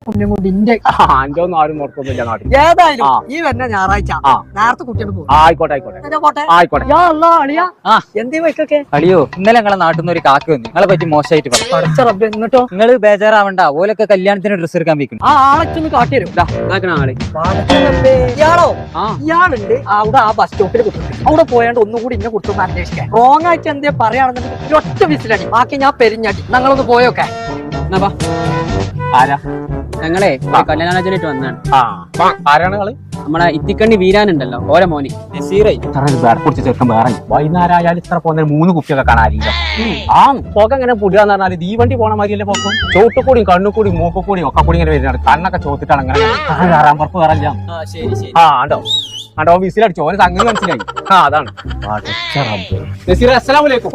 അഞ്ചൊന്നും ആരും നോക്കൊന്നുമില്ല നാട്ടിൽ. ഏതായാലും ഈ വരുന്ന ഞായറാഴ്ച നേരത്തെ കുട്ടിയോട് പോകും. ആയിക്കോട്ടെ ആയിക്കോട്ടെ. എന്തേ വൈക്കൊക്കെ അളിയോ, ഇന്നലെ നിങ്ങളെ നാട്ടിൽ നിന്ന് ഒരു കാക്ക വന്നു. നിങ്ങളെ പറ്റി മോശമായിട്ട് പറഞ്ഞു. എന്നിട്ടോ നിങ്ങൾ ബേജാറാവണ്ട, ഓലൊക്കെ കല്യാണത്തിന് ഡ്രസ്സ് എടുക്കാൻ വെക്കുന്നു. ആ ആളൊക്കെ കാട്ടിത്തരും. ആള് ഇയാളോ ഇയാളുണ്ട് അവിടെ ആ ബസ് സ്റ്റോപ്പിൽ കുത്തുന്നത്. അവിടെ പോയാണ്ട് ഒന്നുകൂടി ഇന്നെ കുറിച്ചൊന്ന് അന്വേഷിക്കാൻ. റോങ് ആയിട്ട് എന്തേ പറയുകയാണെന്നുണ്ടെങ്കിൽ ഒറ്റ വിസിലടി, ബാക്കി ഞാൻ പെരിഞ്ഞടി. ഞങ്ങളൊന്ന് പോയൊക്കെ. ആരാ? ഞങ്ങളെ കല്യാണാലോചനയായിട്ട് വന്നാണ്. ആരാണ് നിങ്ങള്? നമ്മളെ ഇത്തിക്കണ്ണി വീരാനുണ്ടല്ലോ, ഓരോ മോനി കുറിച്ച് ചെറുക്കം വേറെ. വൈകുന്നേരം ആയാലും ഇത്ര പോകുന്ന 3 കുപ്പിയൊക്കെ കാണാറില്ല. ആ പുക ഇങ്ങനെ പുടിയാന്ന് പറഞ്ഞാല് തീവണ്ടി പോണ മാതിരിയല്ലേ പോക്കും. ചോട്ടുകൂടിയും കണ്ണുകൂടിയും മൂക്കുകൂടിയും ഒക്കെ കൂടി ഇങ്ങനെ വരുന്നുണ്ട്. കണ്ണൊക്കെ ചോത്തിട്ടാണ് അങ്ങനെ കയറാൻ പുറപ്പ് കയറില്ല. ആണ്ടോ ആണ്ടോ വിസിലടിച്ചു. ഓന് സംഗതി മനസ്സിലായി. അതാണ്. അസ്സലാമു അലൈക്കും.